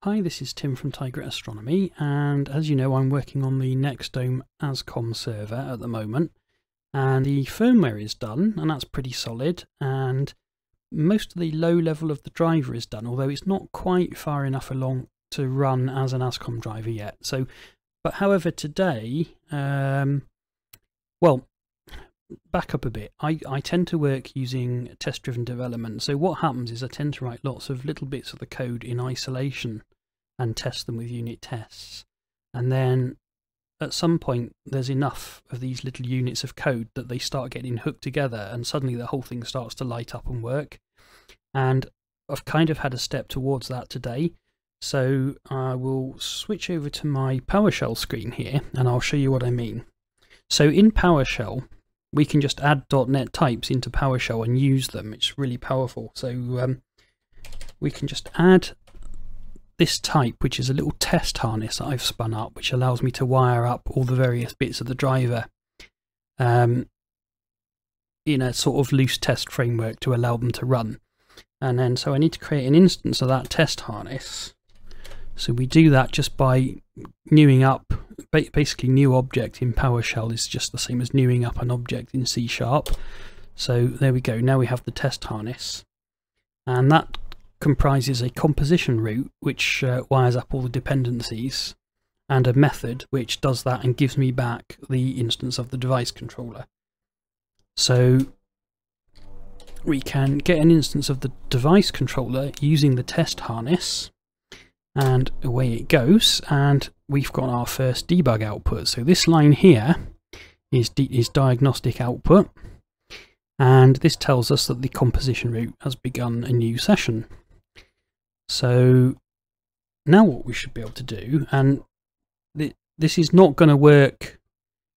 Hi, this is Tim from Tiger Astronomy, and as you know, I'm working on the NexDome ASCOM server at the moment, and the firmware is done, and that's pretty solid, and most of the low level of the driver is done, although it's not quite far enough along to run as an ASCOM driver yet. So, but however, today, well, back up a bit. I tend to work using test-driven development. So what happens is I tend to write lots of little bits of the code in isolation and test them with unit tests. And then at some point there's enough of these little units of code that they start getting hooked together, and suddenly the whole thing starts to light up and work. And I've kind of had a step towards that today. So I will switch over to my PowerShell screen here and I'll show you what I mean. So in PowerShell, we can just add .NET types into PowerShell and use them. It's really powerful. So we can just add this type, which is a little test harness that I've spun up, which allows me to wire up all the various bits of the driver in a sort of loose test framework to allow them to run. And then, so I need to create an instance of that test harness. So we do that just by newing up, basically new object in PowerShell is just the same as newing up an object in C#. So there we go, now we have the test harness. And that comprises a composition route which wires up all the dependencies, and a method which does that and gives me back the instance of the device controller. So we can get an instance of the device controller using the test harness, and away it goes, and we've got our first debug output. So this line here is diagnostic output, and this tells us that the composition route has begun a new session. So now what we should be able to do, and this is not going to work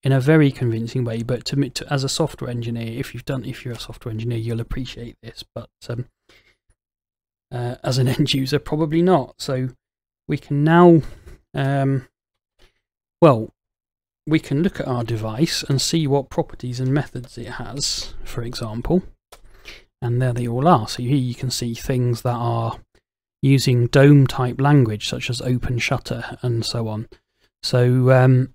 in a very convincing way, but as a software engineer, if you're a software engineer, you'll appreciate this, but as an end user, probably not. So we can now, well, we can look at our device and see what properties and methods it has, for example, and there they all are. So here you can see things that are using DOME type language, such as open shutter and so on. So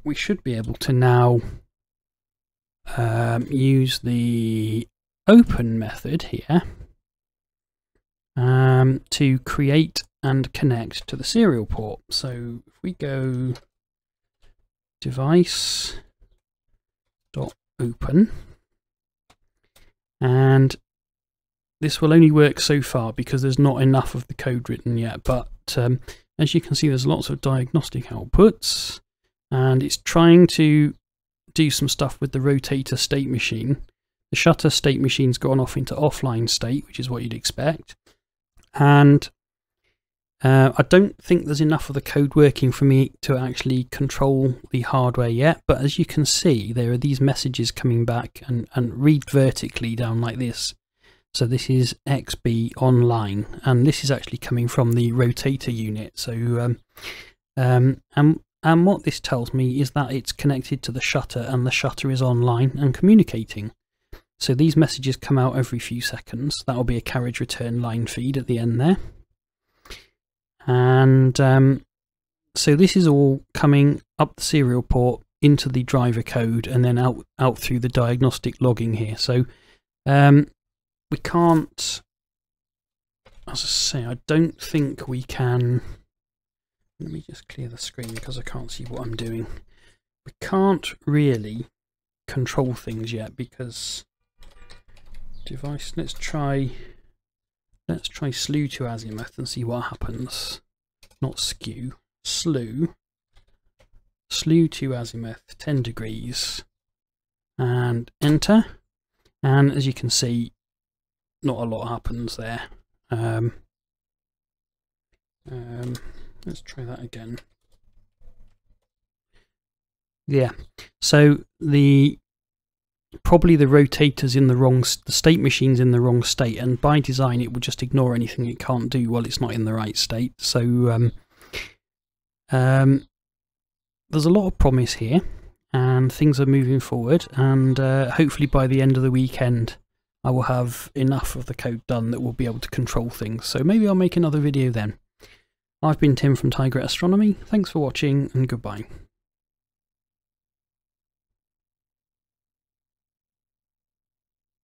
we should be able to now use the open method here to create and connect to the serial port. So if we go device.open, and this will only work so far because there's not enough of the code written yet, but as you can see, there's lots of diagnostic outputs, and it's trying to do some stuff with the rotator state machine. The shutter state machine's gone off into offline state, which is what you'd expect, and I don't think there's enough of the code working for me to actually control the hardware yet, but as you can see, there are these messages coming back and read vertically down like this. So this is XB online, and this is actually coming from the rotator unit. So and what this tells me is that it's connected to the shutter, and the shutter is online and communicating. So these messages come out every few seconds. That will be a carriage return line feed at the end there. And so this is all coming up the serial port into the driver code, and then out through the diagnostic logging here. So we can't, as I say, I don't think we can. Let me just clear the screen because I can't see what I'm doing. We can't really control things yet because device, let's try slew to azimuth and see what happens. Not skew, slew to azimuth, 10 degrees, and enter. And as you can see, not a lot happens there. Let's try that again. Yeah, so probably the rotator's in the wrong, the state machine's in the wrong state, and by design it will just ignore anything it can't do while it's not in the right state. So there's a lot of promise here, and things are moving forward, and hopefully by the end of the weekend I will have enough of the code done that we'll be able to control things. So maybe I'll make another video then. I've been Tim from Tigret Astronomy. Thanks for watching, and goodbye.